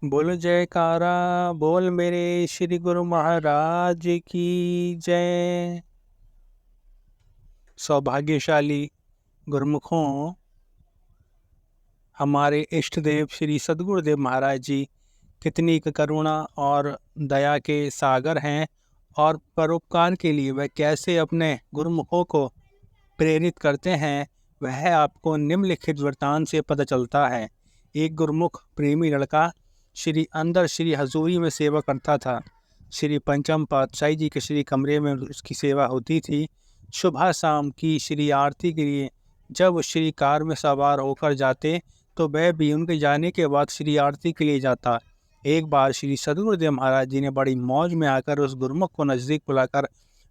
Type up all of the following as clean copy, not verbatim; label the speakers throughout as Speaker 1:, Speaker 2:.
Speaker 1: बोल जयकारा बोल मेरे श्री गुरु महाराज की जय। सौभाग्यशाली गुरुमुखों, हमारे इष्ट देव श्री सद्गुरुदेव महाराज जी कितनी करुणा और दया के सागर हैं और परोपकार के लिए वह कैसे अपने गुरुमुखों को प्रेरित करते हैं, वह आपको निम्नलिखित वृत्तांत से पता चलता है। एक गुरुमुख प्रेमी लड़का श्री हजूरी में सेवा करता था। श्री पंचम पातशाही जी के श्री कमरे में उसकी सेवा होती थी। सुबह शाम की श्री आरती के लिए जब श्री कार में सवार होकर जाते तो वह भी उनके जाने के बाद श्री आरती के लिए जाता। एक बार श्री सद्गुरुदेव महाराज जी ने बड़ी मौज में आकर उस गुरुमुख को नज़दीक बुलाकर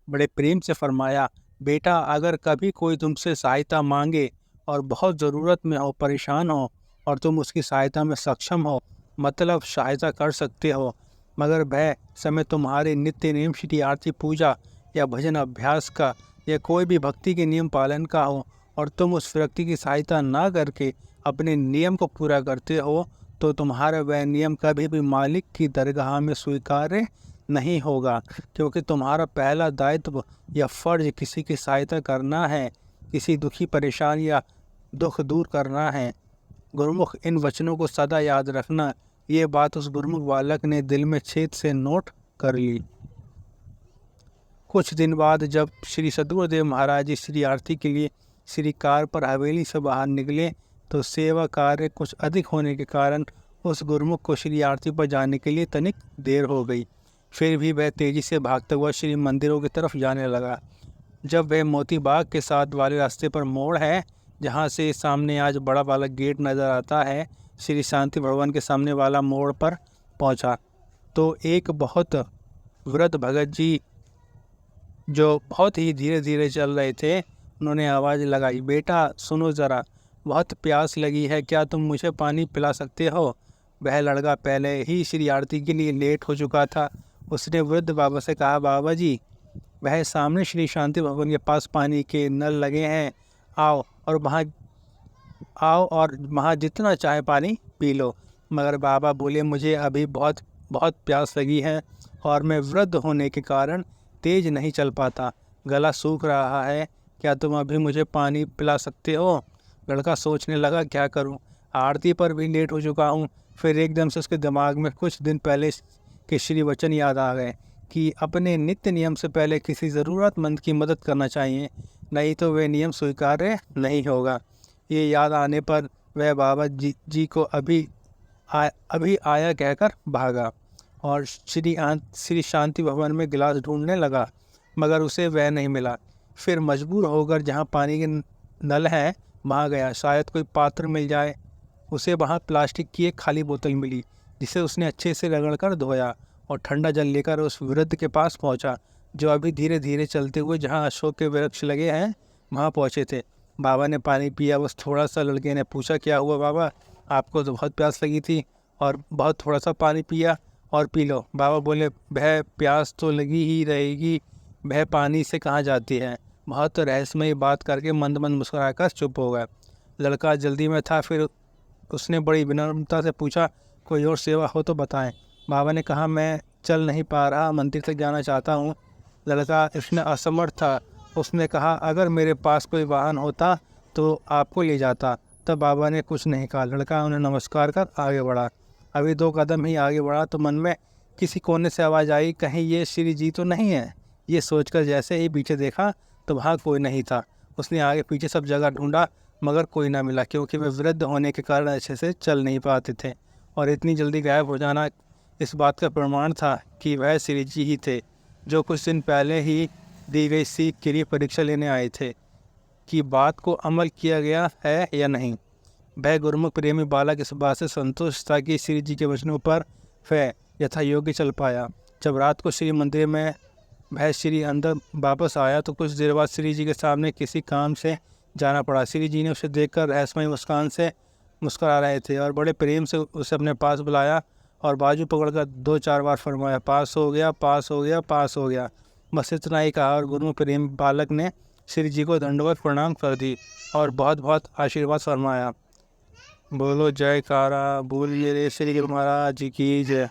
Speaker 1: बड़े प्रेम से फरमाया, बेटा, अगर कभी कोई तुमसे सहायता मांगे और बहुत ज़रूरत में हो, परेशान हो और तुम उसकी सहायता में सक्षम हो, मतलब सहायता कर सकते हो, मगर वह समय तुम्हारे नित्य नियम श्री आरती पूजा या भजन अभ्यास का या कोई भी भक्ति के नियम पालन का हो और तुम उस व्यक्ति की सहायता ना करके अपने नियम को पूरा करते हो, तो तुम्हारा वह नियम कभी भी मालिक की दरगाह में स्वीकार्य नहीं होगा, क्योंकि तुम्हारा पहला दायित्व या फर्ज किसी की सहायता करना है, किसी दुखी परेशान या दुख दूर करना है। गुरुमुख, इन वचनों को सदा याद रखना। ये बात उस गुरुमुख बालक ने दिल में छेद से नोट कर ली। कुछ दिन बाद जब श्री सद्गुरुदेव महाराज जी श्री आरती के लिए श्री कार पर हवेली से बाहर निकले तो सेवा कार्य कुछ अधिक होने के कारण उस गुरुमुख को श्री आरती पर जाने के लिए तनिक देर हो गई। फिर भी वह तेजी से भागता हुआ श्री मंदिरों की तरफ जाने लगा। जब वह मोती बाग के साथ वाले रास्ते पर मोड़ है, जहाँ से सामने आज बड़ा वाला गेट नज़र आता है, श्री शांति भवन के सामने वाला मोड़ पर पहुँचा तो एक बहुत वृद्ध भगत जी जो बहुत ही धीरे धीरे चल रहे थे, उन्होंने आवाज़ लगाई, बेटा सुनो ज़रा, बहुत प्यास लगी है, क्या तुम मुझे पानी पिला सकते हो? वह लड़का पहले ही श्री आरती के लिए लेट हो चुका था। उसने वृद्ध बाबा से कहा, बाबा जी, वह सामने श्री शांति भवन के पास पानी के नल लगे हैं, आओ और वहाँ जितना चाहे पानी पी लो। मगर बाबा बोले, मुझे अभी बहुत बहुत प्यास लगी है और मैं वृद्ध होने के कारण तेज नहीं चल पाता, गला सूख रहा है, क्या तुम अभी मुझे पानी पिला सकते हो? लड़का सोचने लगा, क्या करूं, आरती पर भी लेट हो चुका हूं। फिर एकदम से उसके दिमाग में कुछ दिन पहले के श्री वचन याद आ गए कि अपने नित्य नियम से पहले किसी ज़रूरतमंद की मदद करना चाहिए, नहीं तो वह नियम स्वीकार्य नहीं होगा। ये याद आने पर वह बाबा जी को अभी आया कहकर भागा और श्री शांति भवन में गिलास ढूंढने लगा, मगर उसे वह नहीं मिला। फिर मजबूर होकर जहाँ पानी के नल हैं वहाँ गया, शायद कोई पात्र मिल जाए। उसे वहाँ प्लास्टिक की एक खाली बोतल मिली, जिसे उसने अच्छे से रगड़कर धोया और ठंडा जल लेकर उस वृद्ध के पास पहुँचा, जो अभी धीरे धीरे चलते हुए जहाँ अशोक के वृक्ष लगे हैं वहाँ पहुँचे थे। बाबा ने पानी पिया, बस थोड़ा सा। लड़के ने पूछा, क्या हुआ बाबा, आपको तो बहुत प्यास लगी थी और बहुत थोड़ा सा पानी पिया, और पी लो। बाबा बोले, वह प्यास तो लगी ही रहेगी, वह पानी से कहाँ जाती है। बहुत रहस्यमयी बात करके मंद मंद मुस्कुराकर चुप हो गया। लड़का जल्दी में था, फिर उसने बड़ी विनम्रता से पूछा, कोई और सेवा हो तो बताएं। बाबा ने कहा, मैं चल नहीं पा रहा, मंदिर तक जाना चाहता हूँ। लड़का इसमें असमर्थ था। उसने कहा, अगर मेरे पास कोई वाहन होता तो आपको ले जाता। तब बाबा ने कुछ नहीं कहा। लड़का उन्हें नमस्कार कर आगे बढ़ा। अभी 2 कदम ही आगे बढ़ा तो मन में किसी कोने से आवाज़ आई, कहीं ये श्री जी तो नहीं है। ये सोचकर जैसे ही पीछे देखा तो वहाँ कोई नहीं था। उसने आगे पीछे सब जगह ढूंढा, मगर कोई ना मिला, क्योंकि वे वृद्ध होने के कारण अच्छे से चल नहीं पाते थे और इतनी जल्दी गायब हो जाना इस बात का प्रमाण था कि वह श्री जी ही थे, जो कुछ दिन पहले ही दी गई सीख के लिए परीक्षा लेने आए थे कि बात को अमल किया गया है या नहीं। वह गुरुमुख प्रेमी बालक इस बात से संतुष्ट था कि श्री जी के वचनों पर वह यथा योग्य चल पाया। जब रात को श्री मंदिर में वह श्री अंदर वापस आया तो कुछ देर बाद श्री जी के सामने किसी काम से जाना पड़ा। श्री जी ने उसे देखकर रहस्यमय मुस्कान से मुस्कुरा रहे थे और बड़े प्रेम से उसे अपने पास बुलाया और बाजू पकड़कर 2-4 बार फरमाया, पास हो गया, पास हो गया, पास हो गया। बस इतना ही कहा और गुरुमुख प्रेम बालक ने श्री जी को दंडवत प्रणाम कर दी और बहुत बहुत आशीर्वाद फरमाया। बोलो जयकारा, बोलिए रे श्री गुरु महाराज की जय।